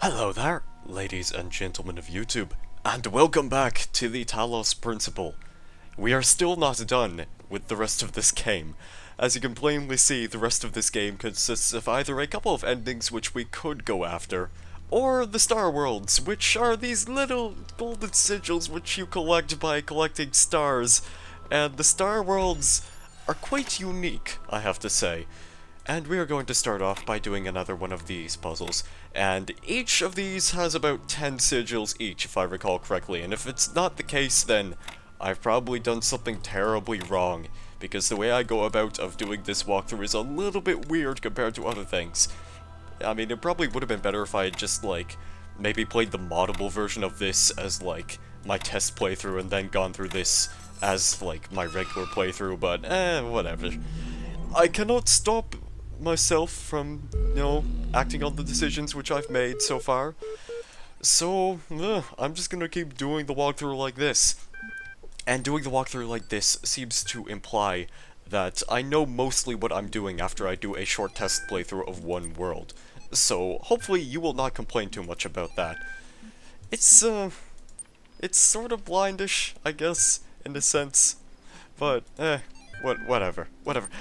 Hello there, ladies and gentlemen of YouTube, and welcome back to the Talos Principle. We are still not done with the rest of this game. As you can plainly see, the rest of this game consists of either a couple of endings which we could go after, or the Star Worlds, which are these little golden sigils which you collect by collecting stars, and the Star Worlds are quite unique, I have to say. And we are going to start off by doing another one of these puzzles, and each of these has about 10 sigils each, if I recall correctly, and if it's not the case, then I've probably done something terribly wrong, because the way I go about of doing this walkthrough is a little bit weird compared to other things. I mean, it probably would have been better if I had just, like, maybe played the moddable version of this as, like, my test playthrough and then gone through this as, like, my regular playthrough, but, whatever. I cannot stop myself from, acting on the decisions which I've made so far. So, I'm just gonna keep doing the walkthrough like this. And doing the walkthrough like this seems to imply that I know mostly what I'm doing after I do a short test playthrough of one world. So, hopefully you will not complain too much about that. It's sort of blindish, I guess, in a sense. But, whatever.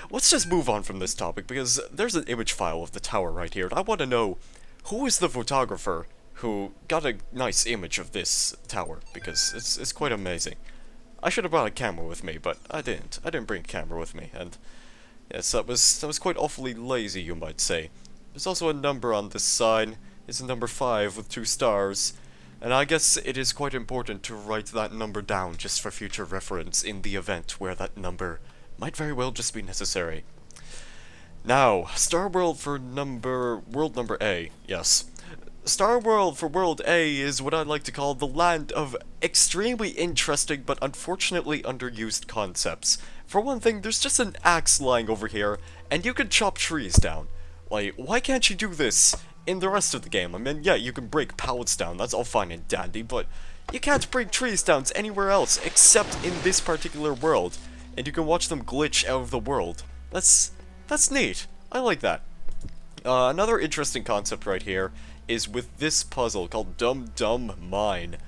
Let's just move on from this topic, because there's an image file of the tower right here, and I want to know who is the photographer who got a nice image of this tower, because it's quite amazing. I should have brought a camera with me, but I didn't. I didn't bring a camera with me, and yes, that was quite awfully lazy, you might say. There's also a number on this side. It's a number 5 with 2 stars. And I guess it is quite important to write that number down just for future reference in the event where that number might very well just be necessary. Now, Star World for world number A, yes. Star World for World A is what I like to call the land of extremely interesting but unfortunately underused concepts. For one thing, there's just an axe lying over here, and you can chop trees down. Like, why can't you do this in the rest of the game? I mean, yeah, you can break pallets down, that's all fine and dandy, but you can't break trees down anywhere else except in this particular world, and you can watch them glitch out of the world. That's neat. I like that. Another interesting concept right here is with this puzzle called Dum Dum Mine.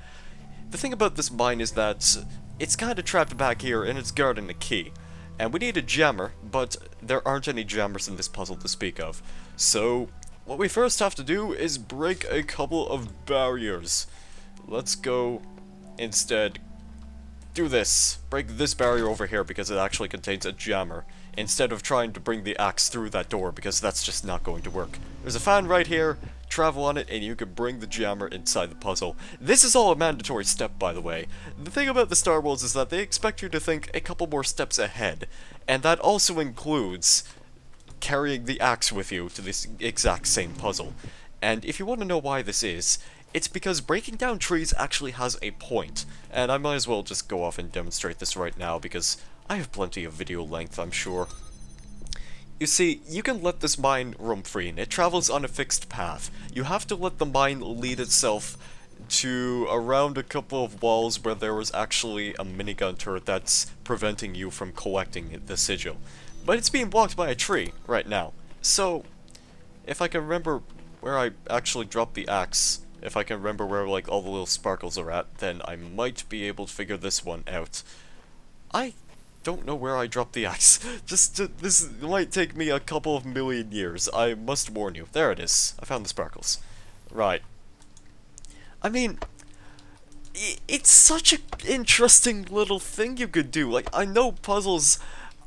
The thing about this mine is that it's kind of trapped back here and it's guarding a key. And we need a jammer, but there aren't any jammers in this puzzle to speak of. So, what we first have to do is break a couple of barriers. Let's go instead do this. Break this barrier over here because it actually contains a jammer, instead of trying to bring the axe through that door, because that's just not going to work. There's a fan right here, travel on it, and you can bring the jammer inside the puzzle. This is all a mandatory step, by the way. The thing about the Star Wars is that they expect you to think a couple more steps ahead, and that also includes carrying the axe with you to this exact same puzzle. And if you want to know why this is, it's because breaking down trees actually has a point, and I might as well just go off and demonstrate this right now, because I have plenty of video length, I'm sure. You see, you can let this mine roam free, and it travels on a fixed path. You have to let the mine lead itself to around a couple of walls where there was actually a minigun turret that's preventing you from collecting the sigil. But it's being blocked by a tree right now. So, if I can remember where I actually dropped the axe, if I can remember where, like, all the little sparkles are at, then I might be able to figure this one out. I don't know where I dropped the axe. This might take me a couple of million years. I must warn you. There it is. I found the sparkles. Right. I mean, it's such an interesting little thing you could do. Like, I know puzzles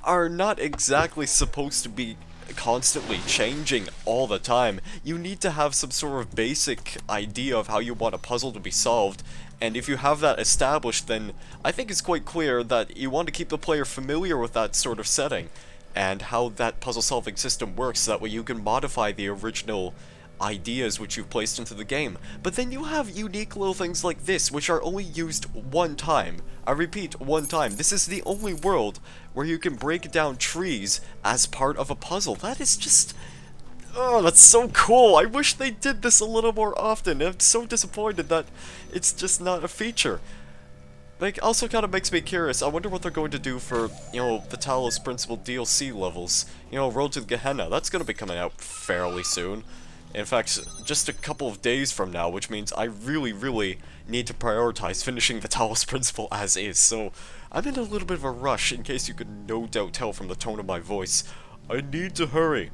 are not exactly supposed to be constantly changing all the time. You need to have some sort of basic idea of how you want a puzzle to be solved, and if you have that established, then I think it's quite clear that you want to keep the player familiar with that sort of setting, and how that puzzle solving system works, so that way you can modify the original ideas which you've placed into the game. But then you have unique little things like this, which are only used one time. I repeat, one time. This is the only world where you can break down trees as part of a puzzle. That is just... oh, that's so cool! I wish they did this a little more often. I'm so disappointed that it's just not a feature. Like, also kind of makes me curious. I wonder what they're going to do for, the Talos Principle DLC levels. Road to Gehenna. That's going to be coming out fairly soon. In fact, just a couple of days from now, which means I really need to prioritize finishing the Talos Principle as is, so I'm in a little bit of a rush, in case you could no doubt tell from the tone of my voice. I need to hurry.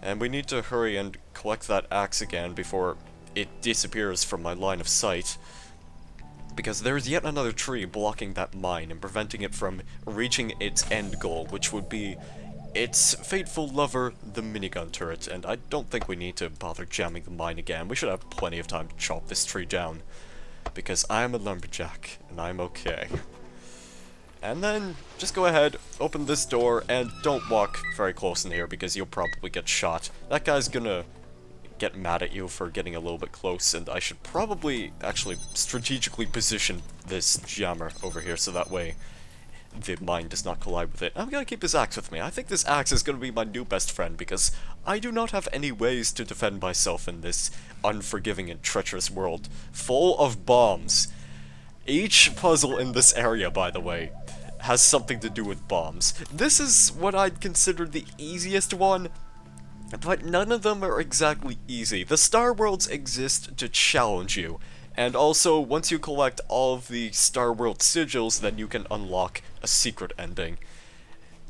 And we need to hurry and collect that axe again before it disappears from my line of sight. Because there's yet another tree blocking that mine and preventing it from reaching its end goal, which would be its fateful lover, the minigun turret, and I don't think we need to bother jamming the mine again. We should have plenty of time to chop this tree down. Because I'm a lumberjack, and I'm okay. And then, just go ahead, open this door, and don't walk very close in here because you'll probably get shot. That guy's gonna get mad at you for getting a little bit close, and I should probably actually strategically position this jammer over here so that way the mine does not collide with it. I'm gonna keep this axe with me. I think this axe is gonna be my new best friend because I do not have any ways to defend myself in this unforgiving and treacherous world full of bombs. Each puzzle in this area, by the way, has something to do with bombs. This is what I'd consider the easiest one, but none of them are exactly easy. The Star Worlds exist to challenge you, and also, once you collect all of the Star World sigils, then you can unlock a secret ending.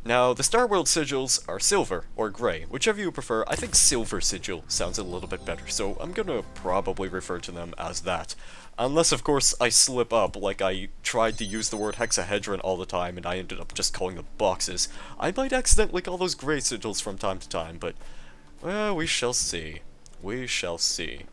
Now, the Star World sigils are silver, or gray, whichever you prefer. I think silver sigil sounds a little bit better, so I'm gonna probably refer to them as that. Unless, of course, I slip up, like I tried to use the word hexahedron all the time and I ended up just calling them boxes. I might accidentally call those gray sigils from time to time, but, well, we shall see. We shall see.